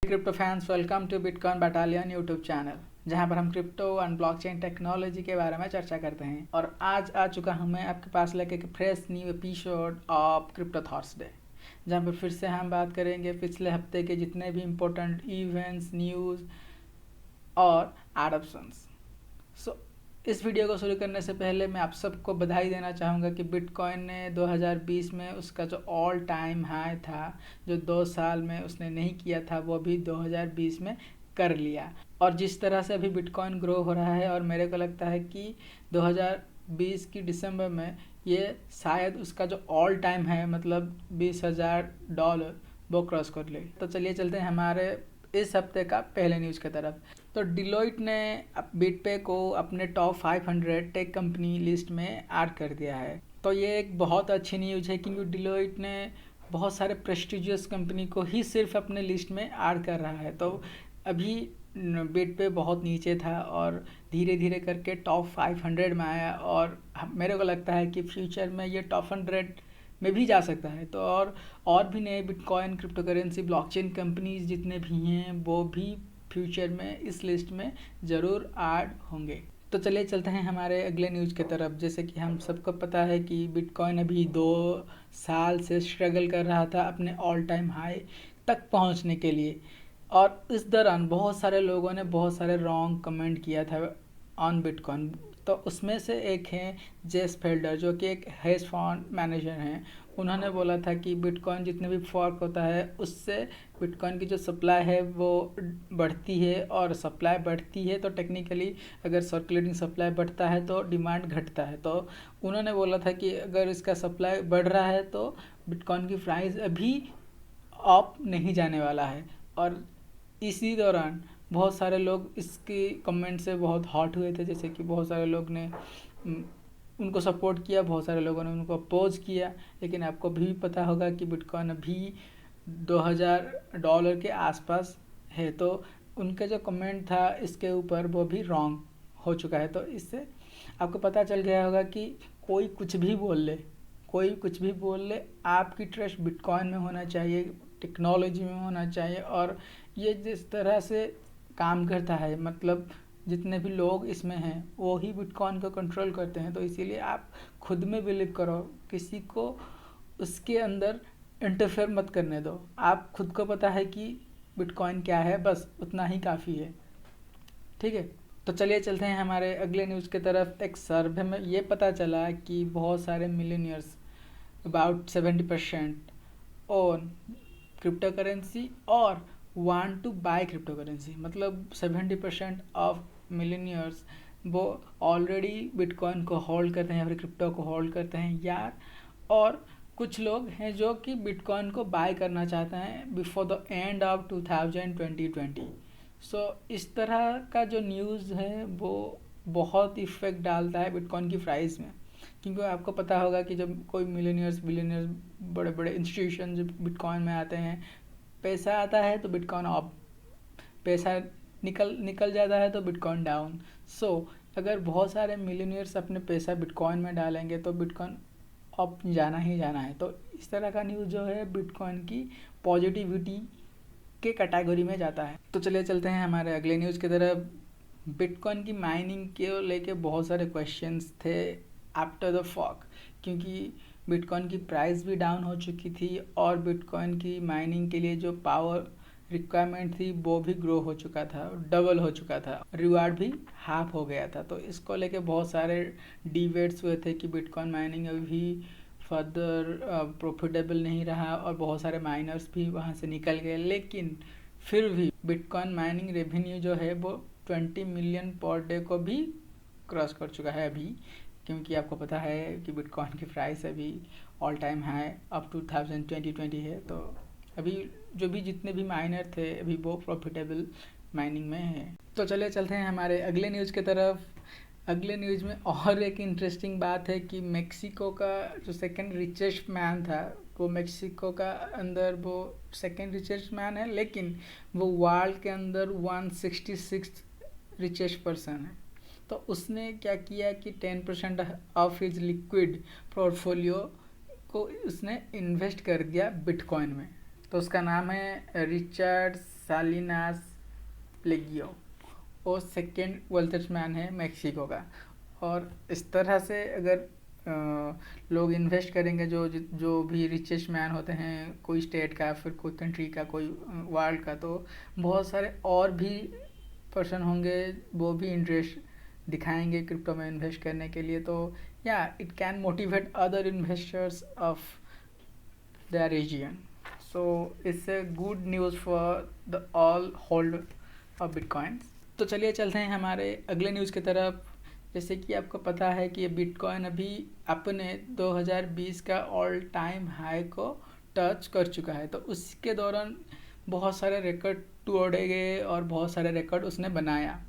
Crypto fans, welcome to Bitcoin Battalion YouTube channel, जहां पर हम क्रिप्टो एंड ब्लॉकचेन टेक्नोलॉजी के बारे में चर्चा करते हैं। और आज आ चुका हूं मैं आपके पास लेके एक fresh new episode of crypto Thoughtsday, जहां पर फिर से हम बात करेंगे पिछले हफ्ते के जितने भी इम्पोर्टेंट इवेंट्स, न्यूज़ और एडॉप्शंस। सो इस वीडियो को शुरू करने से पहले मैं आप सबको बधाई देना चाहूँगा कि बिटकॉइन ने 2020 में उसका जो ऑल टाइम हाई था, जो 2 साल में उसने नहीं किया था, वो भी 2020 में कर लिया। और जिस तरह से अभी बिटकॉइन ग्रो हो रहा है, और मेरे को लगता है कि 2020 की दिसंबर में ये शायद उसका जो ऑल टाइम है, मतलब $20,000 वो क्रॉस कर ले। तो चलिए चलते हैं हमारे इस हफ्ते का पहले न्यूज़ की तरफ। तो डिलॉयट ने बिटपे को अपने टॉप 500 टेक कंपनी लिस्ट में ऐड कर दिया है। तो ये एक बहुत अच्छी न्यूज़ है, क्योंकि डिलॉयट ने बहुत सारे प्रेस्टिजियस कंपनी को ही सिर्फ अपने लिस्ट में ऐड कर रहा है। तो अभी बिटपे बहुत नीचे था और धीरे धीरे करके टॉप 500 में आया, और मेरे को लगता है कि फ्यूचर में ये टॉप 100 में भी जा सकता है। तो और भी नए bitcoin, crypto currency, blockchain companies जितने भी हैं, वो भी फ्यूचर में इस लिस्ट में ज़रूर ऐड होंगे। तो चलिए चलते हैं हमारे अगले न्यूज़ की तरफ। जैसे कि हम सबको पता है कि बिटकॉइन अभी 2 साल से स्ट्रगल कर रहा था अपने ऑल टाइम हाई तक पहुंचने के लिए, और इस दौरान बहुत सारे लोगों ने बहुत सारे रॉन्ग कमेंट किया था ऑन बिटकॉइन। तो उसमें से एक हैं जेस फेल्डर, जो कि एक हेज फंड मैनेजर हैं। उन्होंने बोला था कि बिटकॉइन जितने भी फॉर्क होता है, उससे बिटकॉइन की जो सप्लाई है वो बढ़ती है, और सप्लाई बढ़ती है तो टेक्निकली अगर सर्कुलेटिंग सप्लाई बढ़ता है तो डिमांड घटता है। तो उन्होंने बोला था कि अगर इसका सप्लाई बढ़ रहा है तो बिटकॉइन की प्राइस अभी अप नहीं जाने वाला है। और इसी दौरान बहुत सारे लोग इसकी कमेंट से बहुत हॉट हुए थे। जैसे कि बहुत सारे लोग ने उनको सपोर्ट किया, बहुत सारे लोगों ने उनको अपोज किया। लेकिन आपको भी पता होगा कि बिटकॉइन अभी $2,000 के आसपास है। तो उनका जो कमेंट था इसके ऊपर, वो भी रॉन्ग हो चुका है। तो इससे आपको पता चल गया होगा कि कोई कुछ भी बोल ले, कोई कुछ भी बोल ले, आपकी ट्रस्ट बिटकॉइन में होना चाहिए, टेक्नोलॉजी में होना चाहिए। और ये जिस तरह से काम करता है, मतलब जितने भी लोग इसमें हैं वो ही बिटकॉइन को कंट्रोल करते हैं। तो इसीलिए आप खुद में बिलीव करो, किसी को उसके अंदर इंटरफेयर मत करने दो। आप खुद को पता है कि बिटकॉइन क्या है, बस उतना ही काफ़ी है। ठीक है, तो चलिए चलते हैं हमारे अगले न्यूज़ की तरफ। एक सर्वे में ये पता चला कि बहुत सारे millionaires, about 70%, own crypto currency और want to buy crypto currency. मतलब 70% ऑफ मिलियनियर्स वो ऑलरेडी बिटकॉइन को होल्ड करते हैं या फिर क्रिप्टो को होल्ड करते हैं यार। और कुछ लोग हैं जो कि बिटकॉइन को बाय करना चाहते हैं बिफोर द एंड ऑफ 2020। सो इस तरह का जो न्यूज़ है वो बहुत इफेक्ट डालता है बिटकॉइन की प्राइस में। क्योंकि आपको पता होगा कि जब कोई मिलियनियर्स, बिलियनियर्स, बड़े बड़े इंस्टीट्यूशन जब बिटकॉइन में आते हैं, पैसा आता है तो बिटकॉइन अप, पैसा निकल जाता है तो बिटकॉइन डाउन। सो अगर बहुत सारे मिलियनियर्स अपने पैसा बिटकॉइन में डालेंगे तो बिटकॉइन अप जाना ही जाना है। तो इस तरह का न्यूज़ जो है बिटकॉइन की पॉजिटिविटी के कैटेगरी में जाता है। तो चलिए चलते हैं हमारे अगले न्यूज़ की तरफ। बिटकॉइन की माइनिंग के लेके बहुत सारे क्वेश्चंस थे आफ्टर द फॉक, क्योंकि बिटकॉइन की प्राइस भी डाउन हो चुकी थी और बिटकॉइन की माइनिंग के लिए जो पावर रिक्वायरमेंट थी वो भी ग्रो हो चुका था, डबल हो चुका था, रिवार्ड भी हाफ हो गया था। तो इसको लेके बहुत सारे डिबेट्स हुए थे कि बिटकॉइन माइनिंग अभी फर्दर प्रॉफिटेबल नहीं रहा, और बहुत सारे माइनर्स भी वहाँ से निकल गए। लेकिन फिर भी बिटकॉइन माइनिंग रेवेन्यू जो है वो 20 मिलियन पर डे को भी क्रॉस कर चुका है अभी, क्योंकि आपको पता है कि बिटकॉइन की प्राइस अभी all time high up to 2020 है। तो अभी जो भी जितने भी माइनर थे अभी वो प्रॉफिटेबल माइनिंग में है। तो चलिए चलते हैं हमारे अगले न्यूज़ की तरफ। अगले न्यूज़ में और एक इंटरेस्टिंग बात है कि मेक्सिको का जो सेकंड रिचेस्ट मैन था, वो मेक्सिको का अंदर वो सेकंड रिचेस्ट मैन है, लेकिन वो वर्ल्ड के अंदर 166 रिचेस्ट पर्सन है। तो उसने क्या किया कि 10% ऑफ हिज लिक्विड पोर्टफोलियो को उसने इन्वेस्ट कर दिया बिटकॉइन में। तो उसका नाम है रिचर्ड सालिनास प्लेगियो, वो सेकेंड वेल्थेस्ट मैन है मैक्सिको का। और इस तरह से अगर लोग इन्वेस्ट करेंगे, जो भी रिचेस्ट मैन होते हैं कोई स्टेट का, फिर कोई कंट्री का, कोई वर्ल्ड का, तो बहुत सारे और भी पर्सन होंगे वो भी इंटरेस्ट दिखाएंगे क्रिप्टो में इन्वेस्ट करने के लिए। तो या it can motivate other investors of the region. So it's a good news for the all holder of bitcoins. तो चलिए चलते हैं हमारे अगले न्यूज़ की तरफ। जैसे कि आपको पता है कि बिटकॉइन अभी अपने 2020 का ऑल टाइम हाई को टच कर चुका है। तो उसके दौरान बहुत सारे रिकॉर्ड तोड़े गए और बहुत सारे रिकॉर्ड उसने बनाया।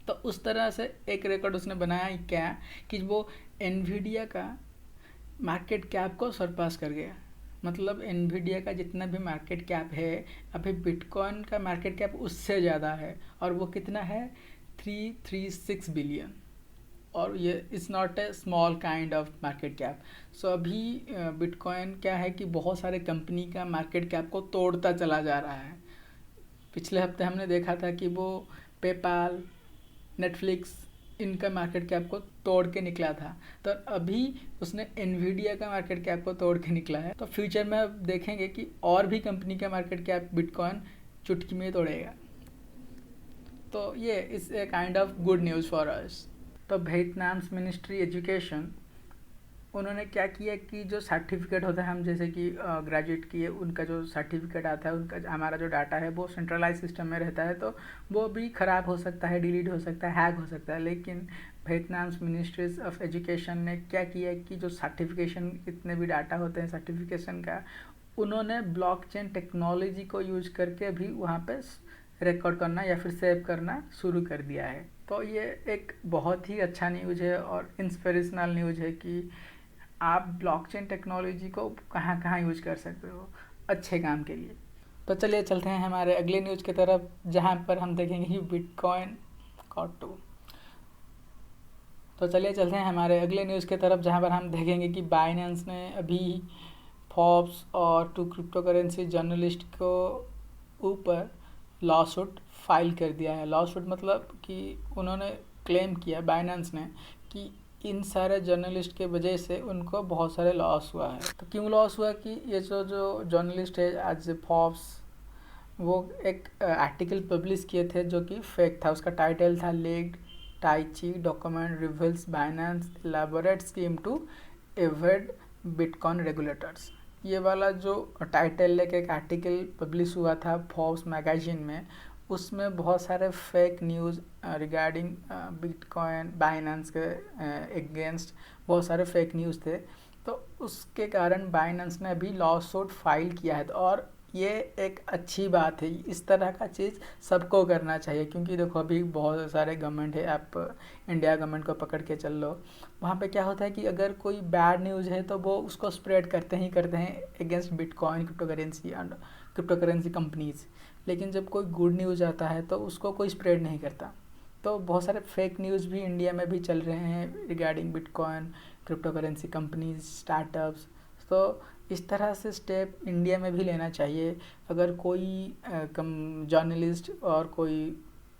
तो उस तरह से एक रिकॉर्ड उसने बनाया क्या कि वो एनवीडिया का मार्केट कैप को सरपास कर गया। मतलब एनवीडिया का जितना भी मार्केट कैप है, अभी बिटकॉइन का मार्केट कैप उससे ज़्यादा है। और वो कितना है? 336 बिलियन। और ये is not a small kind of market cap. So अभी बिटकॉइन क्या है कि बहुत सारे कंपनी का मार्केट कैप को तोड़ता चला जा रहा है। पिछले हफ्ते हमने देखा था कि वो पेपाल, नेटफ्लिक्स, इनका मार्केट कैप को तोड़ के निकला था। तो अभी उसने एनवीडिया का मार्केट कैप को तोड़ के निकला है। तो फ्यूचर में अब देखेंगे कि और भी कंपनी का मार्केट कैप बिटकॉइन चुटकी में तोड़ेगा। तो ये is a kind of good news for us. तो वियतनाम्स मिनिस्ट्री एजुकेशन, उन्होंने क्या किया कि जो सर्टिफिकेट होता है, हम जैसे कि ग्रेजुएट किए उनका जो सर्टिफिकेट आता है, उनका हमारा जो डाटा है वो सेंट्रलाइज सिस्टम में रहता है। तो वो भी ख़राब हो सकता है, डिलीट हो सकता है, हैक हो सकता है। लेकिन वियतनाम्स मिनिस्ट्रीज ऑफ एजुकेशन ने क्या किया कि जो सर्टिफिकेशन, इतने भी डाटा होते हैं सर्टिफिकेशन का, उन्होंने ब्लॉकचेन टेक्नोलॉजी को यूज करके भी वहाँ पे रिकॉर्ड करना या फिर सेव करना शुरू कर दिया है। तो ये एक बहुत ही अच्छा न्यूज़ है और इंस्पिरेशनल न्यूज़ है कि आप ब्लॉकचेन टेक्नोलॉजी को कहाँ कहाँ यूज कर सकते हो अच्छे काम के लिए। तो चलिए चलते हैं हमारे अगले न्यूज़ की तरफ, जहाँ पर हम देखेंगे कि बिटकॉइन कॉटो। तो चलिए चलते हैं हमारे अगले न्यूज़ की तरफ, जहाँ पर हम देखेंगे कि बाइनेंस ने अभी फॉर्ब्स और 2 क्रिप्टो करेंसी जर्नलिस्ट को ऊपर लॉसूट फाइल कर दिया है। लॉसूट मतलब कि उन्होंने क्लेम किया बाइनेंस ने कि इन सारे जर्नलिस्ट के वजह से उनको बहुत सारे लॉस हुआ है। तो क्यों लॉस हुआ कि ये जो जर्नलिस्ट है आज फॉर्ब्स, वो एक आर्टिकल पब्लिश किए थे जो कि फेक था। उसका टाइटल था leaked Tai Chi document reveals Binance elaborate scheme to avoid bitcoin regulators. ये वाला जो टाइटल लेके एक आर्टिकल पब्लिश हुआ था फॉर्ब्स मैगजीन में, उसमें बहुत सारे fake news regarding bitcoin Binance के अगेंस्ट बहुत सारे फेक न्यूज़ थे। तो उसके कारण बाइनेंस ने अभी लॉ सूट फाइल किया है। और ये एक अच्छी बात है, इस तरह का चीज़ सबको करना चाहिए। क्योंकि देखो अभी बहुत सारे गवर्नमेंट है, आप इंडिया गवर्नमेंट को पकड़ के चल लो, वहाँ पे क्या होता है कि अगर कोई बैड न्यूज़ है तो वो उसको स्प्रेड करते हैं against bitcoin, crypto currency and crypto currency companies. लेकिन जब कोई गुड न्यूज़ आता है तो उसको कोई स्प्रेड नहीं करता। तो बहुत सारे फेक न्यूज़ भी इंडिया में भी चल रहे हैं regarding bitcoin, crypto currency companies, startups. तो इस तरह से स्टेप इंडिया में भी लेना चाहिए। अगर कोई जर्नलिस्ट और कोई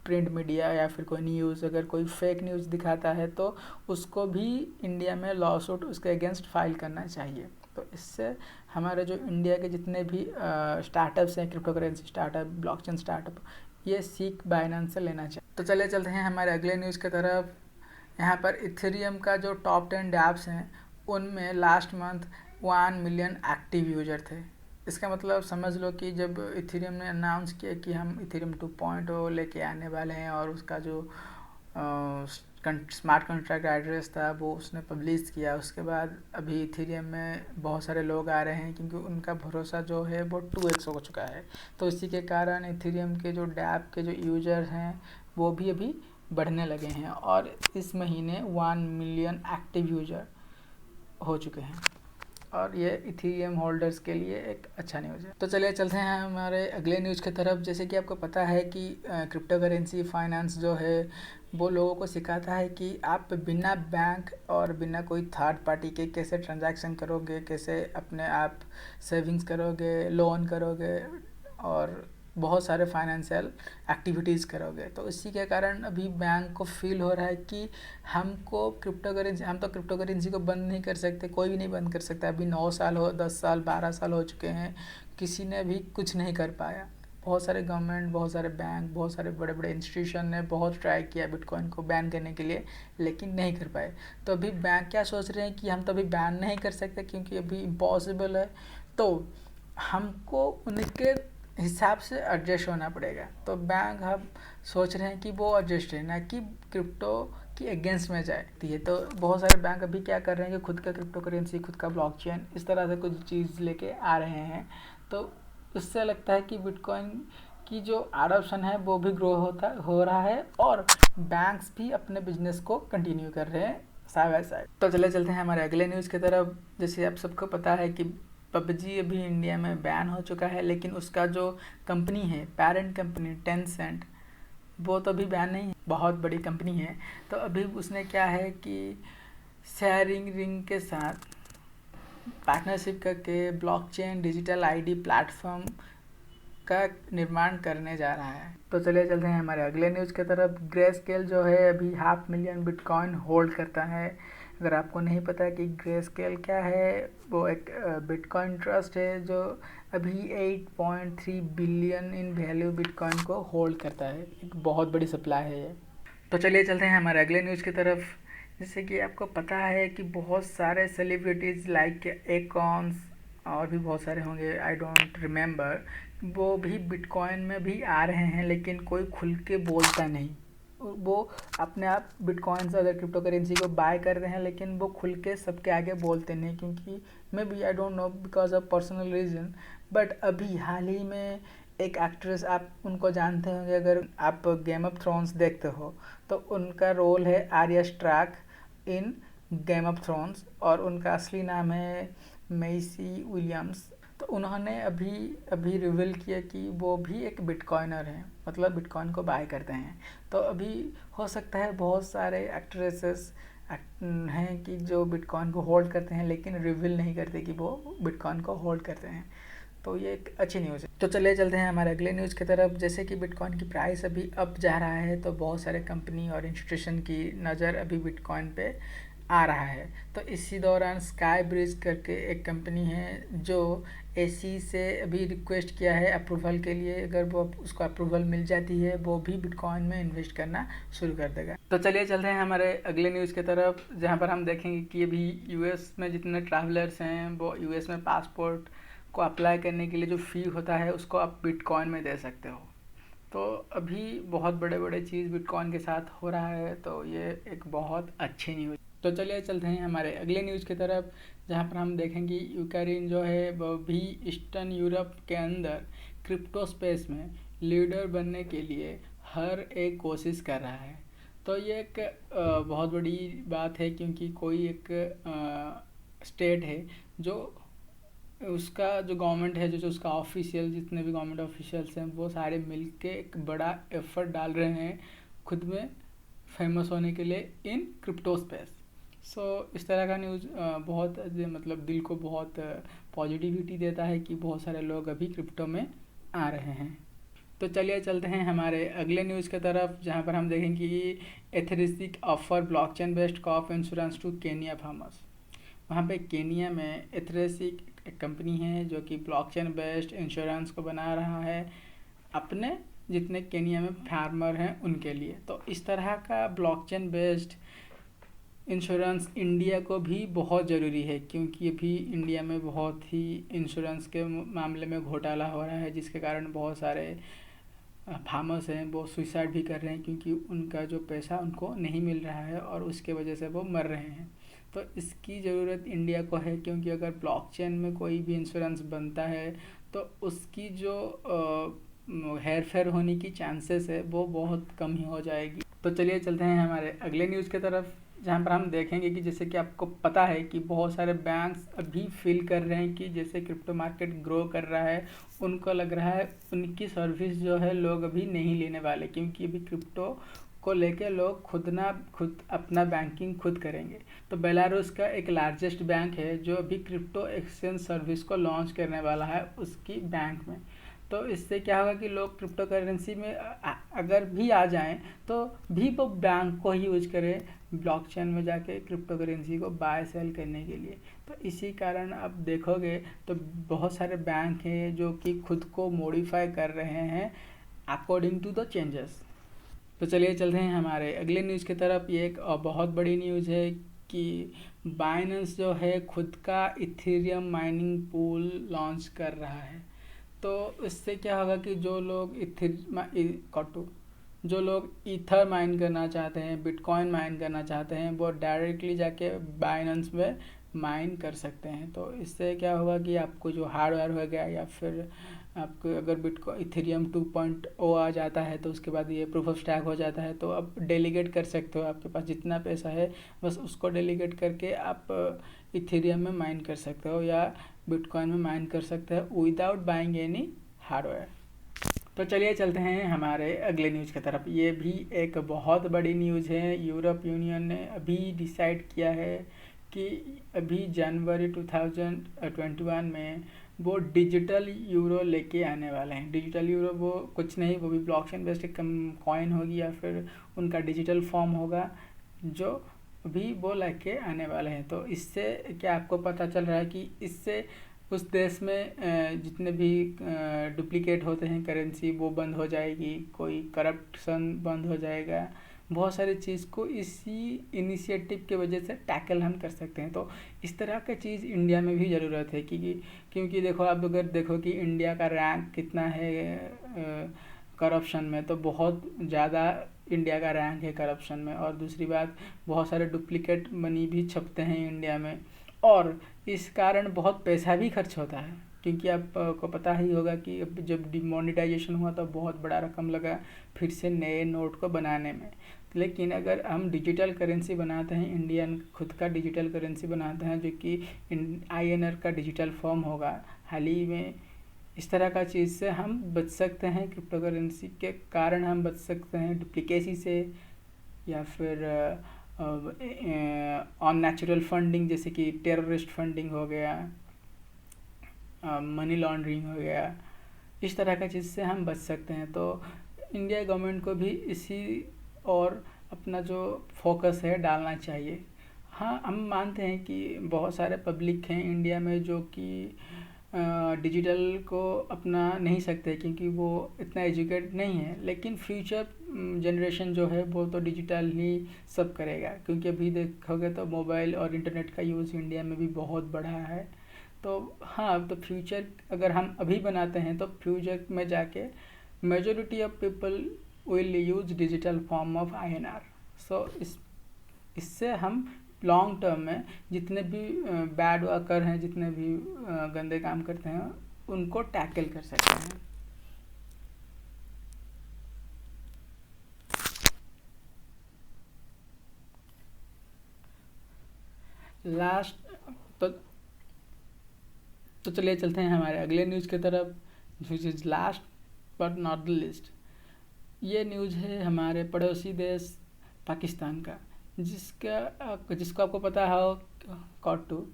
प्रिंट मीडिया या फिर कोई न्यूज़ अगर कोई फेक न्यूज़ दिखाता है तो उसको भी इंडिया में लॉ सूट उसके अगेंस्ट फाइल करना चाहिए। तो इससे हमारे जो इंडिया के जितने भी स्टार्टअप्स हैं, crypto currency startup, blockchain startup, ये सीख बाइनेंस से लेना चाहिए। तो चले चलते हैं हमारे अगले न्यूज़ की तरफ। यहाँ पर इथेरियम का जो टॉप 10 डैप्स हैं उनमें last month 1 million active user थे। इसका मतलब समझ लो कि जब इथेरियम ने अनाउंस किया कि हम इथेरियम 2.0 लेके आने वाले हैं और उसका जो स्मार्ट कॉन्ट्रैक्ट एड्रेस था वो उसने पब्लिश किया, उसके बाद अभी इथेरियम में बहुत सारे लोग आ रहे हैं क्योंकि उनका भरोसा जो है वो 2x हो चुका है। तो इसी के कारण इथेरियम के जो डैप के जो यूजर हैं वो भी अभी बढ़ने लगे हैं और इस महीने 1 मिलियन एक्टिव यूजर हो चुके हैं और ये इथेरियम होल्डर्स के लिए एक अच्छा न्यूज़ है। तो चलिए चलते हैं हमारे अगले न्यूज़ की तरफ। जैसे कि आपको पता है कि क्रिप्टो करेंसी फाइनेंस जो है वो लोगों को सिखाता है कि आप बिना बैंक और बिना कोई थर्ड पार्टी के कैसे ट्रांजैक्शन करोगे, कैसे अपने आप सेविंग्स करोगे, लोन करोगे और बहुत सारे फाइनेंशियल एक्टिविटीज़ करोगे। तो इसी के कारण अभी बैंक को फील हो रहा है कि हम तो क्रिप्टो करेंसी को बंद नहीं कर सकते, कोई भी नहीं बंद कर सकता। अभी 9 साल 10 साल 12 साल हो चुके हैं, किसी ने भी कुछ नहीं कर पाया। बहुत सारे गवर्नमेंट, बहुत सारे बैंक, बहुत सारे बड़े बड़े इंस्टीट्यूशन ने बहुत ट्राई किया बिटकॉइन को बैन करने के लिए, लेकिन नहीं कर पाए। तो अभी बैंक क्या सोच रहे हैं कि हम तो अभी बैन नहीं कर सकते क्योंकि अभी इम्पॉसिबल है, तो हमको उनके हिसाब से एडजस्ट होना पड़ेगा। तो बैंक अब सोच रहे हैं कि वो एडजस्ट है, ना कि क्रिप्टो की अगेंस्ट में जाए। तो बहुत सारे बैंक अभी क्या कर रहे हैं कि खुद का क्रिप्टो करेंसी, खुद का ब्लॉकचेन, इस तरह से कुछ चीज़ लेके आ रहे हैं। तो उससे लगता है कि बिटकॉइन की जो एडॉप्शन है वो भी ग्रो हो रहा है, और बैंक्स भी अपने बिजनेस को कंटिन्यू कर रहे हैं साइड बाय साइड। तो चलते हैं हमारे अगले न्यूज़ की तरफ। जैसे आप सबको पता है कि पबजी अभी इंडिया में बैन हो चुका है, लेकिन उसका जो कंपनी है, पेरेंट कंपनी टेंसेंट, वो तो अभी बैन नहीं है, बहुत बड़ी कंपनी है। तो अभी उसने क्या है कि शेयरिंग रिंग के साथ पार्टनरशिप करके ब्लॉकचेन डिजिटल आईडी प्लेटफॉर्म का निर्माण करने जा रहा है। तो चलते हैं हमारे अगले न्यूज़ की तरफ। ग्रेस्केल जो है अभी 500,000 बिटकॉइन होल्ड करता है। अगर आपको नहीं पता कि ग्रेस्केल क्या है, वो एक बिटकॉइन ट्रस्ट है जो अभी 8.3 बिलियन इन वैल्यू बिटकॉइन को होल्ड करता है। एक बहुत बड़ी सप्लाई है ये। तो चलते हैं हमारे अगले न्यूज़ की तरफ। जैसे कि आपको पता है कि बहुत सारे सेलिब्रिटीज़ लाइक एकॉन्स और भी बहुत सारे होंगे, आई डोंट रिमेंबर, वो भी बिटकॉइन में भी आ रहे हैं, लेकिन कोई खुल के बोलता नहीं। वो अपने आप बिटकॉइन से अगर क्रिप्टो करेंसी को बाय कर रहे हैं, लेकिन वो खुल के सबके आगे बोलते नहीं, क्योंकि maybe I don't know because of personal reason. But अभी हाल ही में एक एक्ट्रेस, आप उनको जानते होंगे अगर आप गेम ऑफ थ्रोन्स देखते हो, तो उनका रोल है Arya Stark in Game of Thrones, और उनका असली नाम है मेसी विलियम्स। तो उन्होंने अभी रिवील किया कि वो भी एक बिटकॉइनर हैं, मतलब बिटकॉइन को बाय करते हैं। तो अभी हो सकता है बहुत सारे एक्ट्रेसेस हैं कि जो बिटकॉइन को होल्ड करते हैं, लेकिन रिवील नहीं करते कि वो बिटकॉइन को होल्ड करते हैं। तो ये एक अच्छी न्यूज़ है। तो चलते हैं हमारे अगले न्यूज़ की तरफ। जैसे कि बिटकॉइन की प्राइस अभी अप जा रहा है, तो बहुत सारे कंपनी और इंस्टीट्यूशन की नज़र अभी बिटकॉइन पे आ रहा है। तो इसी दौरान स्काई ब्रिज करके एक कंपनी है जो एसी से अभी रिक्वेस्ट किया है अप्रूवल के लिए। अगर वो उसको अप्रूवल मिल जाती है, वो भी बिटकॉइन में इन्वेस्ट करना शुरू कर देगा। तो चलते हैं हमारे अगले न्यूज़ की तरफ, जहाँ पर हम देखेंगे कि अभी यूएस में जितने ट्रैवलर्स हैं, वो यूएस में पासपोर्ट को अप्लाई करने के लिए जो फ़ी होता है उसको आप बिटकॉइन में दे सकते हो। तो अभी बहुत बड़े बड़े चीज़ बिटकॉइन के साथ हो रहा है, तो ये एक बहुत अच्छी न्यूज़। तो चलते हैं हमारे अगले न्यूज़ की तरफ, जहाँ पर हम देखेंगे यूक्रेन जो है वो भी ईस्टर्न यूरोप के अंदर क्रिप्टो स्पेस में लीडर बनने के लिए हर एक कोशिश कर रहा है। तो ये एक बहुत बड़ी बात है, क्योंकि कोई एक स्टेट है जो उसका जो गवर्नमेंट है, जो उसका ऑफिशियल, जितने भी गवर्नमेंट ऑफिशियल्स हैं, वो सारे मिलके एक बड़ा एफर्ट डाल रहे हैं खुद में फेमस होने के लिए इन क्रिप्टो स्पेस। सो इस तरह का न्यूज़ बहुत मतलब दिल को बहुत पॉजिटिविटी देता है कि बहुत सारे लोग अभी क्रिप्टो में आ रहे हैं। तो चलते हैं हमारे अगले न्यूज़ की तरफ, जहाँ पर हम देखेंगे कि Etherisc offer blockchain based crop insurance to Kenya farmers. वहाँ पे केनिया में एथेरिस्टिक एक कंपनी है जो कि ब्लॉकचेन बेस्ड इंश्योरेंस को बना रहा है अपने जितने केनिया में फार्मर हैं उनके लिए। तो इस तरह का ब्लॉकचेन बेस्ड इंश्योरेंस इंडिया को भी बहुत ज़रूरी है, क्योंकि अभी इंडिया में बहुत ही इंश्योरेंस के मामले में घोटाला हो रहा है, जिसके कारण बहुत सारे फार्मर्स हैं वो सुसाइड भी कर रहे हैं, क्योंकि उनका जो पैसा उनको नहीं मिल रहा है और उसके वजह से वो मर रहे हैं। तो इसकी ज़रूरत इंडिया को है, क्योंकि अगर ब्लॉकचेन में कोई भी इंश्योरेंस बनता है तो उसकी जो हेर फेर होने की चांसेस है वो बहुत कम ही हो जाएगी। तो चलते हैं हमारे अगले न्यूज़ की तरफ, जहाँ पर हम देखेंगे कि जैसे कि आपको पता है कि बहुत सारे बैंक्स अभी फील कर रहे हैं कि जैसे क्रिप्टो मार्केट ग्रो कर रहा है, उनको लग रहा है उनकी सर्विस जो है लोग अभी नहीं लेने वाले, क्योंकि अभी क्रिप्टो को लेके लोग खुद अपना बैंकिंग खुद करेंगे। तो बेलारूस का एक लार्जेस्ट बैंक है जो अभी क्रिप्टो एक्सचेंज सर्विस को लॉन्च करने वाला है उसकी बैंक में। तो इससे क्या होगा कि लोग क्रिप्टो करेंसी में अगर भी आ जाएं तो भी वो बैंक को ही यूज करें ब्लॉकचेन में जाके क्रिप्टो करेंसी को बाय सेल करने के लिए। तो इसी कारण आप देखोगे तो बहुत सारे बैंक हैं जो कि खुद को मॉडिफाई कर रहे हैं अकॉर्डिंग टू द चेंजेस। तो चलिए चलते हैं हमारे अगले न्यूज़ की तरफ। ये एक बहुत बड़ी न्यूज़ है कि बाइनेंस जो है खुद का इथेरियम माइनिंग पूल लॉन्च कर रहा है। तो इससे क्या होगा कि जो लोग ईथर माइन करना चाहते हैं, बिटकॉइन माइन करना चाहते हैं, वो डायरेक्टली जाके बाइनेंस में माइन कर सकते हैं। तो इससे क्या होगा कि आपको जो हार्डवेयर हो गया या फिर आपको अगर बिटकॉइन इथेरियम 2.0 आ जाता है तो उसके बाद ये प्रूफ ऑफ स्टैक हो जाता है, तो आप डेलीगेट कर सकते हो। आपके पास जितना पैसा है बस उसको डेलीगेट करके आप इथेरियम में माइन कर सकते हो या बिटकॉइन में माइन कर सकते हो विदाउट बाइंग एनी हार्डवेयर। तो चलिए चलते हैं हमारे अगले न्यूज़ की तरफ। ये भी एक बहुत बड़ी न्यूज़ है। यूरोप यूनियन ने अभी डिसाइड किया है कि अभी जनवरी 2021 में वो डिजिटल यूरो लेके आने वाले हैं। डिजिटल यूरो वो कुछ नहीं, वो भी ब्लॉकचेन बेस्ड कॉइन होगी या फिर उनका डिजिटल फॉर्म होगा जो भी वो लेके आने वाले हैं। तो इससे क्या आपको पता चल रहा है कि इससे उस देश में जितने भी डुप्लीकेट होते हैं करेंसी वो बंद हो जाएगी, कोई करप्शन बंद हो जाएगा। बहुत सारी चीज़ को इसी इनिशिएटिव के वजह से टैकल हम कर सकते हैं। तो इस तरह का चीज़ इंडिया में भी ज़रूरत है क्योंकि देखो आप अगर देखो कि इंडिया का रैंक कितना है करप्शन में, तो बहुत ज़्यादा इंडिया का रैंक है करप्शन में। और दूसरी बात, बहुत सारे डुप्लीकेट मनी भी छपते हैं इंडिया में और इस कारण बहुत पैसा भी खर्च होता है। क्योंकि आपको पता ही होगा कि जब डिमोनेटाइजेशन हुआ तो बहुत बड़ा रकम लगा फिर से नए नोट को बनाने में। लेकिन अगर हम डिजिटल करेंसी बनाते हैं, इंडियन खुद का डिजिटल करेंसी बनाते हैं जो कि INR का डिजिटल फॉर्म होगा हाल ही में, इस तरह का चीज़ से हम बच सकते हैं। क्रिप्टो करेंसी के कारण हम बच सकते हैं डुप्लीकेसी से या फिर अननेचुरल फंडिंग जैसे कि टेररिस्ट फंडिंग हो गया, मनी लॉन्ड्रिंग हो गया, इस तरह का चीज़ से हम बच सकते हैं। तो इंडिया गवर्नमेंट को भी इसी और अपना जो फोकस है डालना चाहिए। हाँ, हम मानते हैं कि बहुत सारे पब्लिक हैं इंडिया में जो कि डिजिटल को अपना नहीं सकते क्योंकि वो इतना एजुकेट नहीं है, लेकिन फ्यूचर जनरेशन जो है वो तो डिजिटल ही सब करेगा। क्योंकि अभी देखोगे तो मोबाइल और इंटरनेट का यूज़ इंडिया में भी बहुत बढ़ा है। तो हाँ, तो फ्यूचर अगर हम अभी बनाते हैं तो फ्यूचर में जाके majority of people will use digital form of INR। सो इससे हम लॉन्ग टर्म में जितने भी बैड वर्कर हैं, जितने भी गंदे काम करते हैं, उनको टैकल कर सकते हैं। लास्ट तो चलिए चलते हैं हमारे अगले न्यूज़ की तरफ, which is last but not the list. ये न्यूज़ है हमारे पड़ोसी देश पाकिस्तान का, जिसको आपको पता हो कॉटू।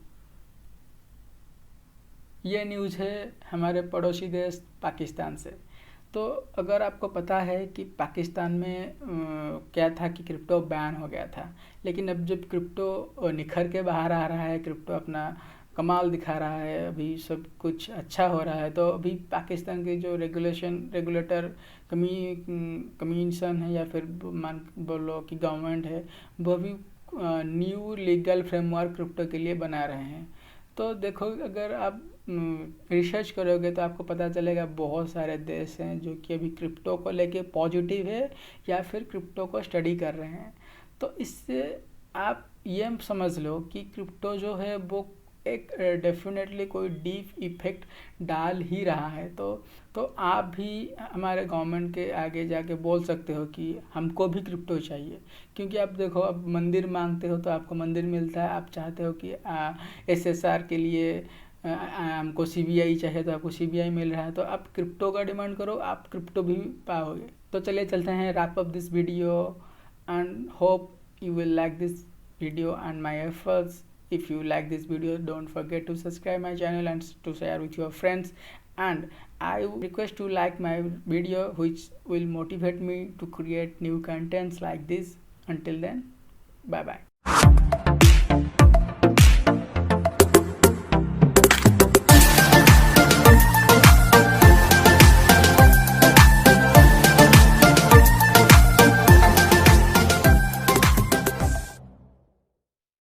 ये न्यूज़ है हमारे पड़ोसी देश पाकिस्तान से। तो अगर आपको पता है कि पाकिस्तान में क्या था कि क्रिप्टो बैन हो गया था, लेकिन अब जब क्रिप्टो निखर के बाहर आ रहा है, क्रिप्टो अपना कमाल दिखा रहा है, अभी सब कुछ अच्छा हो रहा है, तो अभी पाकिस्तान के जो रेगुलेटर कमीशन है या फिर मान बोलो कि गवर्नमेंट है, वो अभी न्यू लीगल फ्रेमवर्क क्रिप्टो के लिए बना रहे हैं। तो देखो अगर आप रिसर्च करोगे तो आपको पता चलेगा बहुत सारे देश हैं जो कि अभी क्रिप्टो को लेके पॉजिटिव है या फिर क्रिप्टो को स्टडी कर रहे हैं। तो इससे आप ये समझ लो कि क्रिप्टो जो है वो एक डेफिनेटली कोई डीप इफेक्ट डाल ही रहा है। तो आप भी हमारे गवर्नमेंट के आगे जाके बोल सकते हो कि हमको भी क्रिप्टो चाहिए। क्योंकि आप देखो, अब मंदिर मांगते हो तो आपको मंदिर मिलता है, आप चाहते हो कि SSR के लिए हमको CBI चाहिए तो आपको CBI मिल रहा है। तो आप क्रिप्टो का डिमांड करो, आप क्रिप्टो भी पाओगे। तो चलिए चलते हैं, wrap up this video and hope you will like this video and my efforts. If you like this video, don't forget to subscribe my channel and to share with your friends and I request to like my video, which will motivate me to create new contents like this. Until then, bye bye.